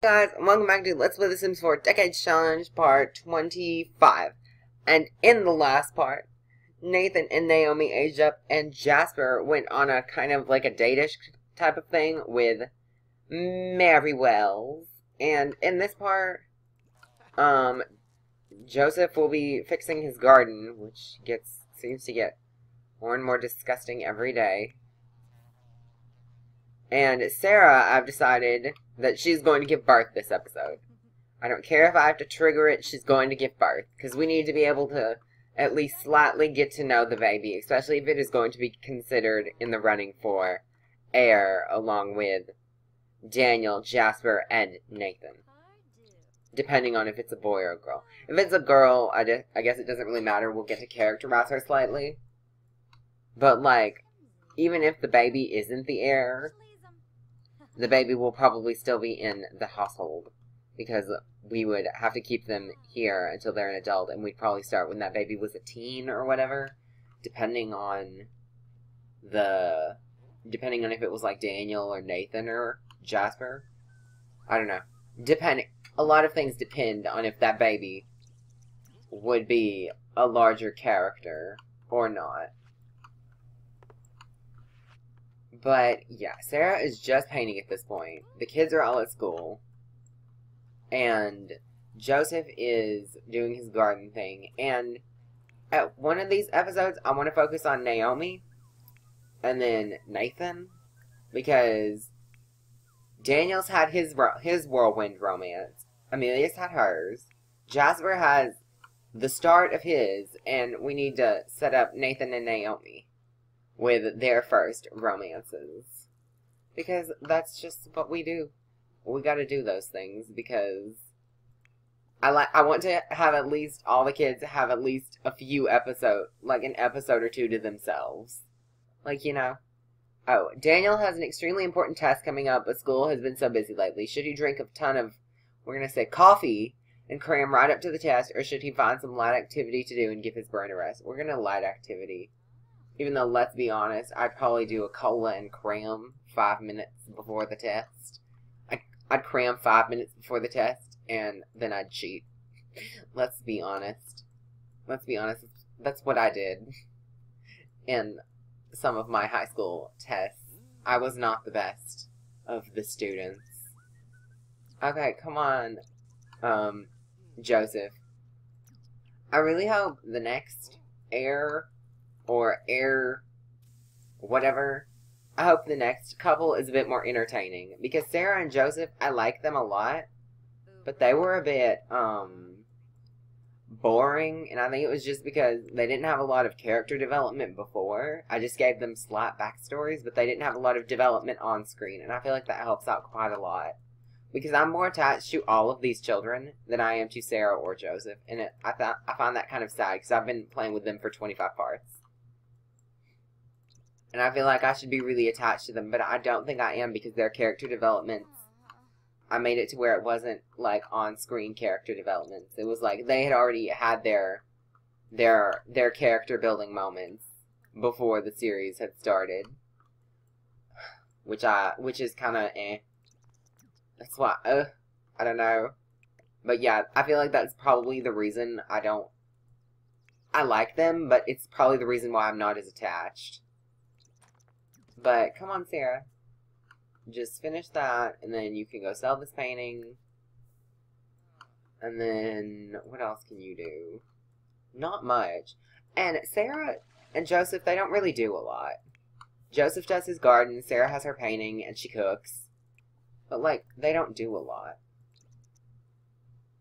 Guys, welcome back to Let's Play The Sims 4 Decades Challenge Part 25. And in the last part, Nathan and Naomi aged up and Jasper went on a kind of like a date-ish type of thing with Mary Wells. And in this part, Joseph will be fixing his garden, which seems to get more and more disgusting every day. And Sarah, I've decided that she's going to give birth this episode. I don't care if I have to trigger it, she's going to give birth. Because we need to be able to at least slightly get to know the baby, especially if it is going to be considered in the running for heir along with Daniel, Jasper, and Nathan. Depending on if it's a boy or a girl. If it's a girl, I guess it doesn't really matter. We'll get to characterize her slightly. But, like, even if the baby isn't the heir, the baby will probably still be in the household, because we would have to keep them here until they're an adult, and we'd probably start when that baby was a teen or whatever, depending on if it was like Daniel or Nathan or Jasper. I don't know. A lot of things depend on if that baby would be a larger character or not. But, yeah, Sarah is just painting at this point. The kids are all at school. And Joseph is doing his garden thing. And at one of these episodes, I want to focus on Naomi. And then Nathan. Because Daniel's had his whirlwind romance. Amelia's had hers. Jasper has the start of his. And we need to set up Nathan and Naomi with their first romances. Because that's just what we do. We gotta do those things because I want to have at least all the kids have at least a few episodes, like an episode or two to themselves. Like, you know. Oh, Daniel has an extremely important test coming up, but school has been so busy lately. Should he drink a ton of, we're gonna say, coffee and cram right up to the test, or should he find some light activity to do and give his brain a rest? We're gonna light activity. Even though, let's be honest, I'd probably do a cola and cram 5 minutes before the test. I'd cram 5 minutes before the test, and then I'd cheat. Let's be honest. Let's be honest. That's what I did in some of my high school tests. I was not the best of the students. Okay, come on, Joseph. I really hope the next heir or heir, whatever, I hope the next couple is a bit more entertaining. Because Sarah and Joseph, I like them a lot, but they were a bit, boring, and I think it was just because they didn't have a lot of character development before. I just gave them slight backstories, but they didn't have a lot of development on screen, and I feel like that helps out quite a lot. Because I'm more attached to all of these children than I am to Sarah or Joseph, and I find that kind of sad, because I've been playing with them for 25 parts. And I feel like I should be really attached to them, but I don't think I am because their character developments, I made it to where it wasn't like on-screen character developments. It was like they had already had their character building moments before the series had started, which is kind of eh. That's why I don't know, but yeah, I feel like that's probably the reason I like them, but it's probably the reason why I'm not as attached. But, come on, Sarah. Just finish that, and then you can go sell this painting. And then, what else can you do? Not much. And Sarah and Joseph, they don't really do a lot. Joseph does his garden, Sarah has her painting, and she cooks. But, like, they don't do a lot.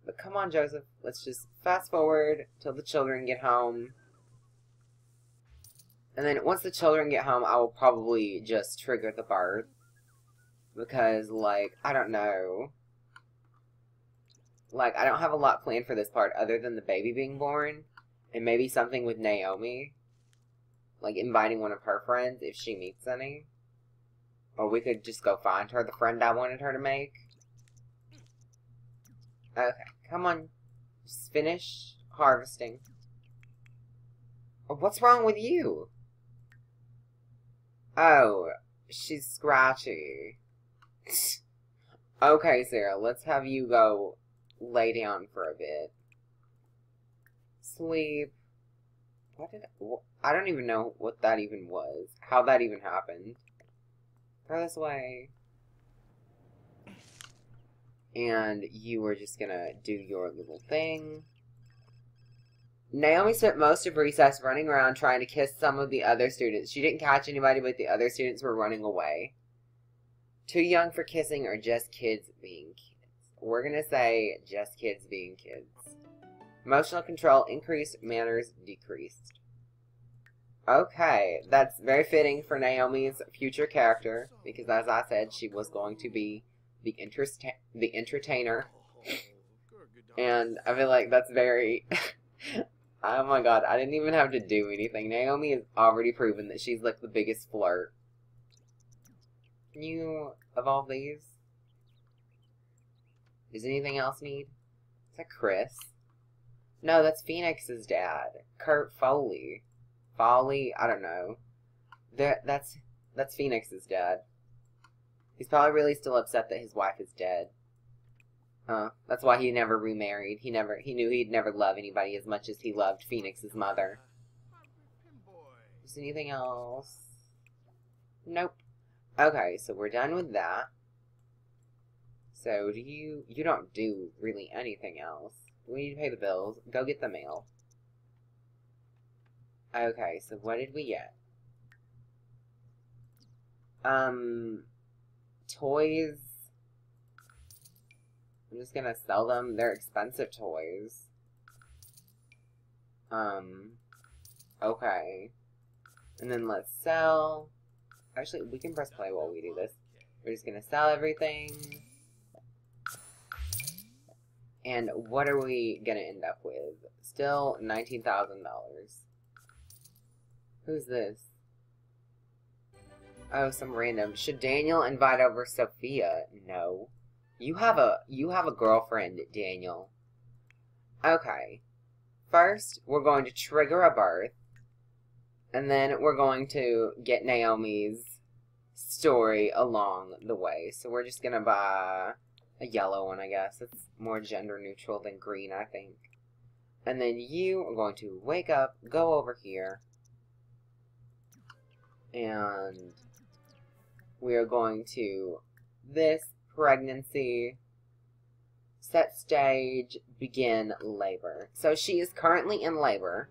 But come on, Joseph. Let's just fast forward till the children get home. And then once the children get home, I will probably just trigger the birth. Because, like, I don't know. Like, I don't have a lot planned for this part other than the baby being born. And maybe something with Naomi. Like, inviting one of her friends if she meets any. Or we could just go find her, the friend I wanted her to make. Okay, come on. Just finish harvesting. Oh, what's wrong with you? Oh, she's scratchy. Okay, Sarah, let's have you go lay down for a bit. Sleep. I don't even know what that even was. How that even happened. Throw this away. And you were just gonna do your little thing. Naomi spent most of recess running around trying to kiss some of the other students. She didn't catch anybody, but the other students were running away. Too young for kissing or just kids being kids? We're gonna say just kids being kids. Emotional control increased, manners decreased. Okay, that's very fitting for Naomi's future character, because as I said, she was going to be the entertainer. And I feel like that's very... Oh my god, I didn't even have to do anything. Naomi has already proven that she's like the biggest flirt. Can you evolve these? Does anything else need? Is that Chris? No, that's Phoenix's dad. Kurt Foley. Foley? I don't know. That's Phoenix's dad. He's probably really still upset that his wife is dead. That's why he never remarried. He knew he'd never love anybody as much as he loved Phoenix's mother. Is anything else? Nope. Okay, so we're done with that. So you don't do really anything else. We need to pay the bills. Go get the mail. Okay, so what did we get? Toys. I'm just gonna sell them. They're expensive toys. Okay. And then let's sell. Actually, we can press play while we do this. We're just gonna sell everything. And what are we gonna end up with? Still $19,000. Who's this? Oh, some random. Should Daniel invite over Sophia? No. You have a girlfriend, Daniel. Okay. First, we're going to trigger a birth. And then we're going to get Naomi's story along the way. So we're just gonna buy a yellow one, I guess. It's more gender neutral than green, I think. And then you are going to wake up, go over here. And we are going to this pregnancy, set stage, begin labor. So she is currently in labor.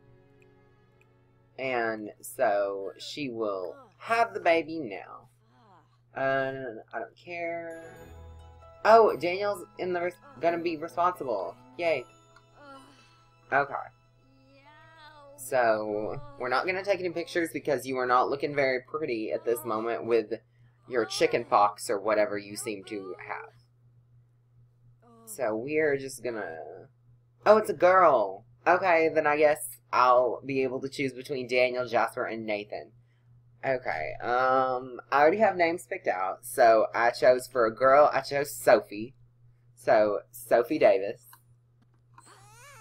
And so she will have the baby now. I don't care. Oh, Daniel's gonna be responsible. Yay. Okay. So, we're not gonna take any pictures because you are not looking very pretty at this moment with your chicken pox or whatever you seem to have. So, we're just gonna... Oh, it's a girl! Okay, then I guess I'll be able to choose between Daniel, Jasper, and Nathan. Okay, I already have names picked out. So, I chose for a girl, I chose Sophie. So, Sophie Davis.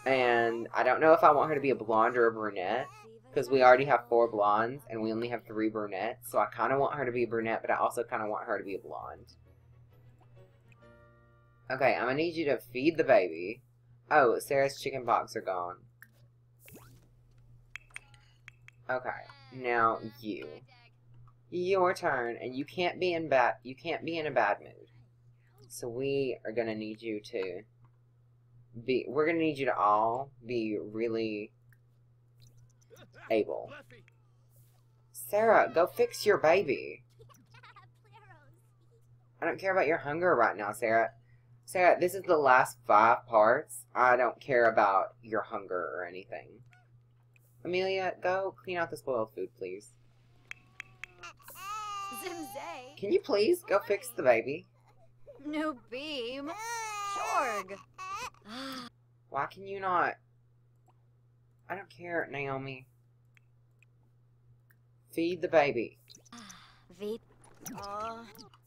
And I don't know if I want her to be a blonde or a brunette. Because we already have 4 blondes, and we only have 3 brunettes. So I kind of want her to be a brunette, but I also kind of want her to be a blonde. Okay, I'm going to need you to feed the baby. Oh, Sarah's chicken pox are gone. Okay, now you. Your turn, and you can't be in a bad mood. So we are going to need you to we're going to need you to all be really able. Sarah, go fix your baby. I don't care about your hunger right now, Sarah. Sarah, this is the last 5 parts. I don't care about your hunger or anything. Amelia, go clean out the spoiled food, please. Zimzay. Can you please go fix the baby? New beam. Shorg. Why can you not? I don't care, Naomi. Feed the baby. Veep.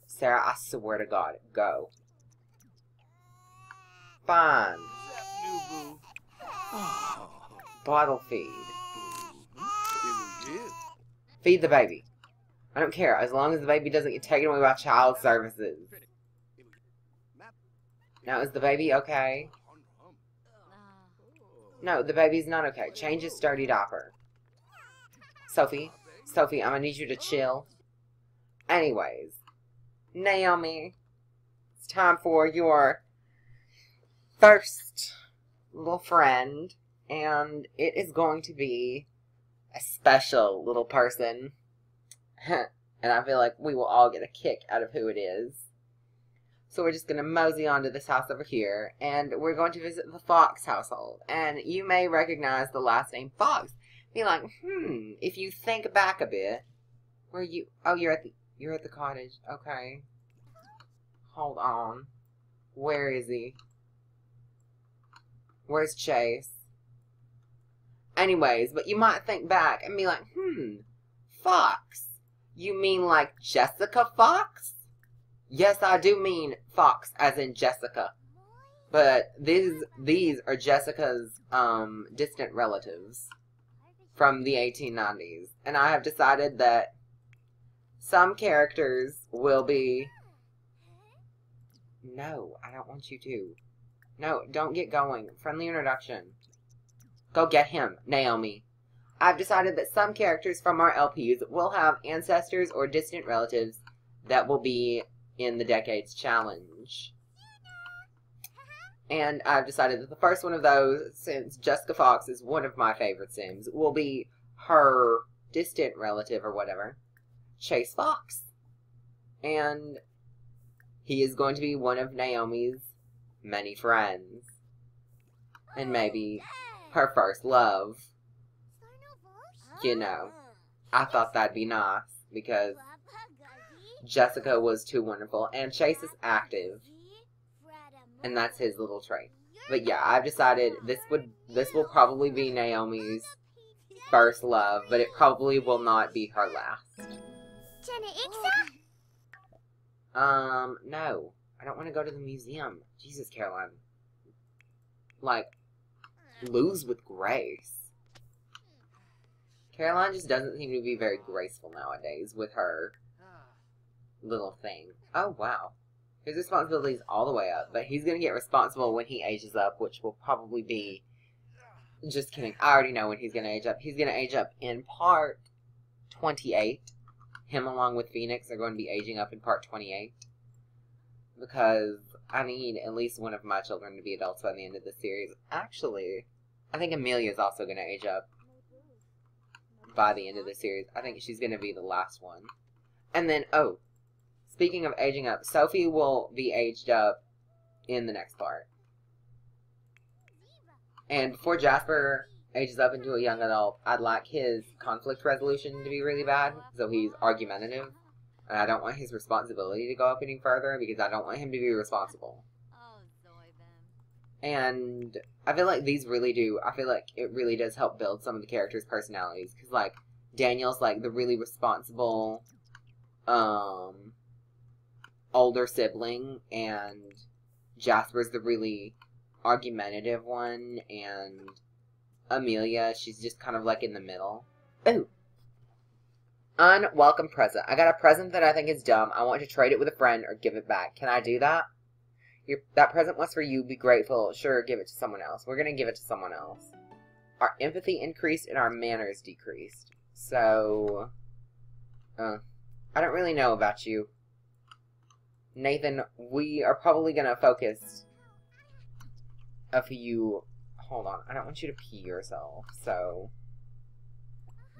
Sarah, I swear to God, go. Fine. Bottle feed. Feed the baby. I don't care, as long as the baby doesn't get taken away by child services. Now, is the baby okay? No, the baby's not okay. Change his sturdy diaper. Sophie, I'm gonna need you to chill. Anyways, Naomi, it's time for your first little friend, and it is going to be a special little person. And I feel like we will all get a kick out of who it is. So we're just going to mosey on to this house over here, and we're going to visit the Fox household. And you may recognize the last name Fox. Be like, if you think back a bit, where you, oh, you're at the cottage. Okay. Hold on. Where is he? Where's Chase? Anyways, but you might think back and be like, Fox. You mean like Jessica Fox? Yes, I do mean Fox, as in Jessica. But these are Jessica's distant relatives from the 1890s. And I have decided that some characters will be... No, I don't want you to. No, don't get going. Friendly introduction. Go get him, Naomi. I've decided that some characters from our LPs will have ancestors or distant relatives that will be in the Decades Challenge. And I've decided that the first one of those, since Jessica Fox is one of my favorite Sims, will be her distant relative or whatever, Chase Fox. And he is going to be one of Naomi's many friends. And maybe her first love. You know, I thought that'd be nice because Jessica was too wonderful, and Chase is active, and that's his little trait. But yeah, I've decided this will probably be Naomi's first love, but it probably will not be her last. No, I don't want to go to the museum. Jesus, Caroline, like, lose with grace. Caroline just doesn't seem to be very graceful nowadays with her little thing. Oh, wow. His responsibility is all the way up, but he's going to get responsible when he ages up, which will probably be... Just kidding. I already know when he's going to age up. He's going to age up in part 28. Him along with Phoenix are going to be aging up in part 28. Because I need at least one of my children to be adults by the end of the series. Actually, I think Amelia's also going to age up by the end of the series. I think she's going to be the last one. And then, oh, speaking of aging up, Sophie will be aged up in the next part. And before Jasper ages up into a young adult, I'd like his conflict resolution to be really bad, so he's argumentative. And I don't want his responsibility to go up any further, because I don't want him to be responsible. And I feel like these really do, I feel like it really does help build some of the characters' personalities. Because, like, Daniel's, like, the really responsible, older sibling. And Jasper's the really argumentative one. And Amelia, she's just kind of, like, in the middle. Ooh. Unwelcome present. I got a present that I think is dumb. I want to trade it with a friend or give it back. Can I do that? That present was for you. Be grateful. Sure, give it to someone else. We're going to give it to someone else. Our empathy increased and our manners decreased. So, I don't really know about you. Nathan, we are probably going to focus a few... Hold on. I don't want you to pee yourself. So,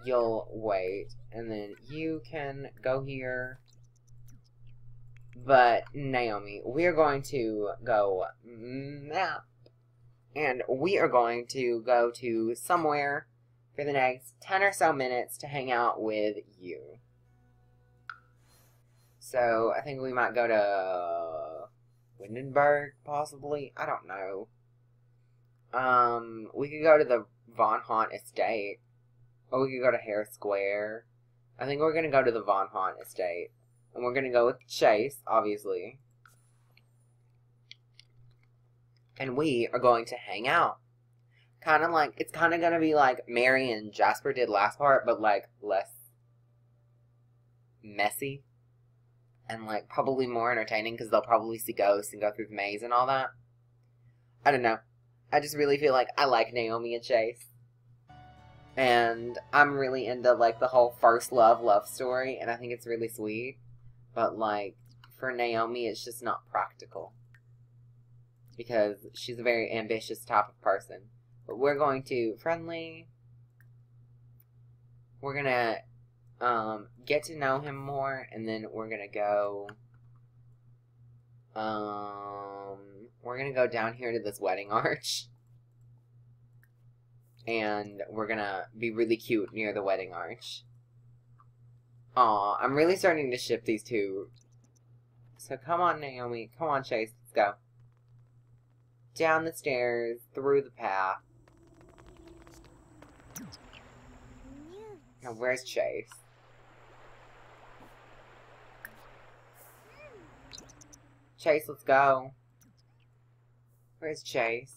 you'll wait. And then you can go here. But, Naomi, we are going to go map. And we are going to go to somewhere for the next 10 or so minutes to hang out with you. So, I think we might go to Windenburg, possibly. I don't know. We could go to the Von Haunt Estate. Or we could go to Hare Square. I think we're going to go to the Von Haunt Estate. And we're going to go with Chase, obviously. And we are going to hang out. Kind of like, it's kind of going to be like Mary and Jasper did last part, but like less messy. and, like, probably more entertaining because they'll probably see ghosts and go through the maze and all that. I don't know. I just really feel like I like Naomi and Chase. And I'm really into, like, the whole first love story, and I think it's really sweet. But, like, for Naomi, it's just not practical. Because she's a very ambitious type of person. But we're going to, friendly, we're gonna, get to know him more, and then we're gonna go, we're gonna go down here to this wedding arch. And we're gonna be really cute near the wedding arch. Aw, I'm really starting to ship these two. So come on, Naomi. Come on, Chase. Let's go. Down the stairs, through the path. Now, where's Chase? Chase, let's go. Where's Chase?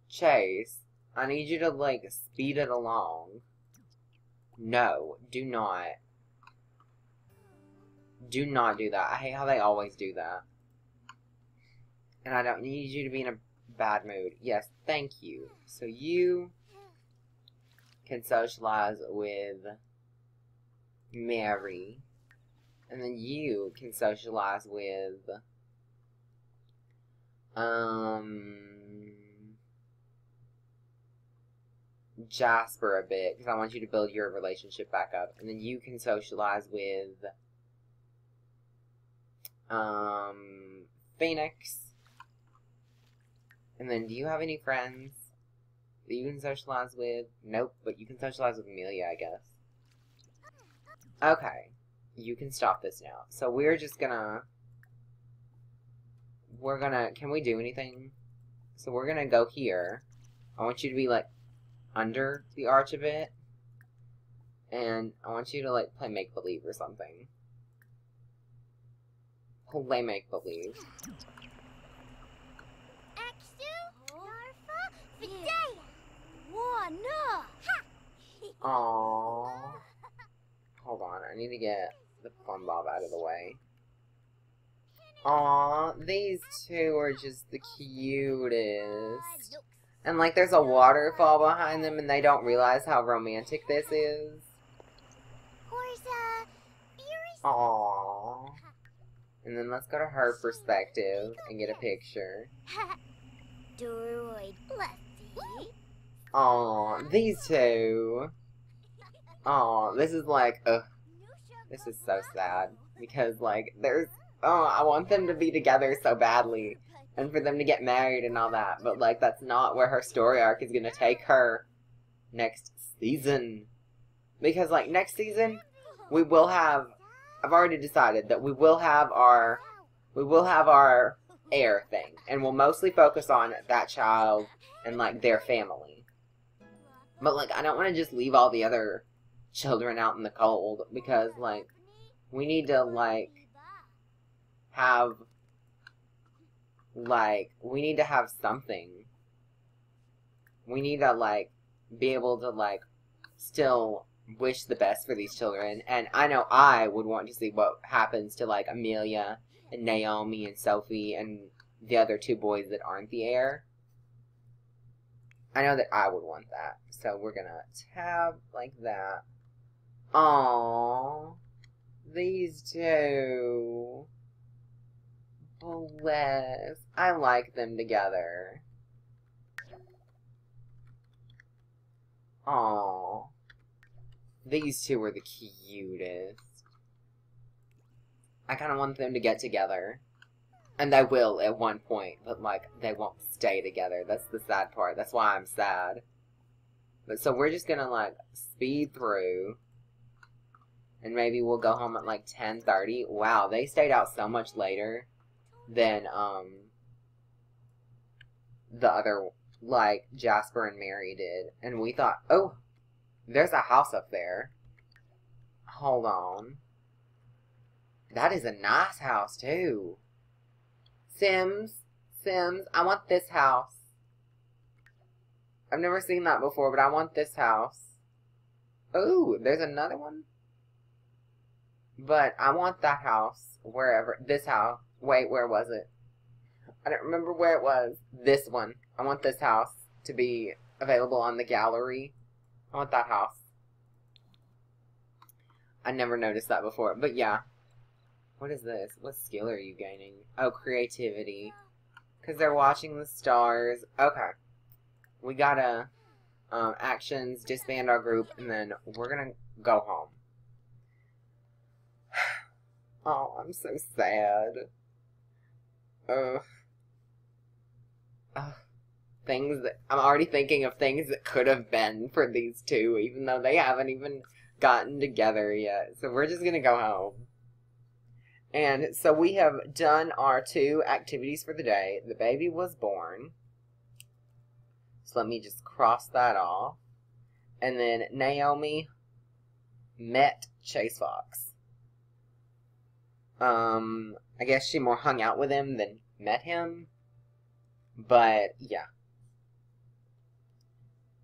Chase, I need you to, like, speed it along. No, do not. Do not do that. I hate how they always do that. And I don't need you to be in a bad mood. Yes, thank you. So you can socialize with Mary. And then you can socialize with, Jasper a bit, because I want you to build your relationship back up. And then you can socialize with, Phoenix. And then, do you have any friends that you can socialize with? Nope, but you can socialize with Amelia, I guess. Okay. You can stop this now. So we're just gonna... Can we do anything? So we're gonna go here. I want you to be, like, under the arch a bit. And I want you to, like, play make-believe or something. Play make-believe. Aww. Hold on, I need to get the fun bob out of the way. Aww, these two are just the cutest. And, like, there's a waterfall behind them, and they don't realize how romantic this is. Aww. And then let's go to her perspective and get a picture. Aww, these two. Aww, this is like, ugh. This is so sad. Because, like, I want them to be together so badly. And for them to get married and all that. But, like, that's not where her story arc is gonna take her next season. Because, like, next season, we will have, I've already decided that we will have our heir thing. And we'll mostly focus on that child and, like, their family. But, like, I don't want to just leave all the other children out in the cold. Because, like, we need to, like, have something. We need to, like, be able to, like, still wish the best for these children. And I know I would want to see what happens to, like, Amelia and Naomi and Sophie and the other two boys that aren't the heir. I know that I would want that. So we're gonna tab like that. Aww. These two. Bless. I like them together. Aww. These two are the cutest. I kind of want them to get together. And they will at one point, but, like, they won't stay together. That's the sad part. That's why I'm sad. But so we're just gonna, like, speed through. And maybe we'll go home at, like, 10:30. Wow, they stayed out so much later than, the other, like, Jasper and Mary did. And we thought, oh, there's a house up there. Hold on. That is a nice house, too. Sims, I want this house. I've never seen that before, but I want this house. Ooh, there's another one. But I want that house, wherever, this house. Wait, where was it? I don't remember where it was. This one. I want this house to be available on the gallery. I want that house. I never noticed that before, but yeah. What is this? What skill are you gaining? Oh, creativity. Because they're watching the stars. Okay. We gotta, actions, disband our group, and then we're gonna go home. Oh, I'm so sad. Ugh. Things that, I'm already thinking of things that could have been for these two, even though they haven't even gotten together yet. So we're just gonna go home. And so we have done our 2 activities for the day. The baby was born. So let me just cross that off. And then Naomi met Chase Fox. I guess she more hung out with him than met him. But, yeah.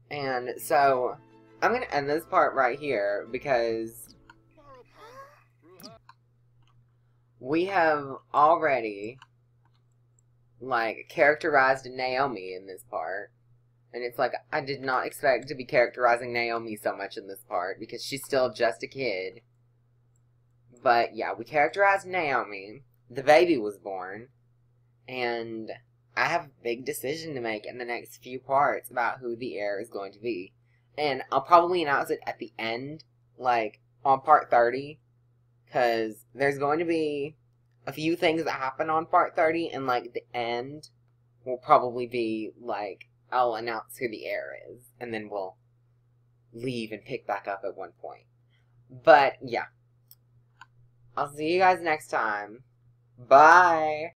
And so, I'm going to end this part right here because we have already, like, characterized Naomi in this part. And it's like, I did not expect to be characterizing Naomi so much in this part because she's still just a kid. But, yeah, we characterized Naomi. The baby was born. And I have a big decision to make in the next few parts about who the heir is going to be. And I'll probably announce it at the end, like, on part 30. Because there's going to be a few things that happen on part 30. And, like, the end will probably be, like, I'll announce who the heir is. And then we'll leave and pick back up at one point. But, yeah. I'll see you guys next time. Bye!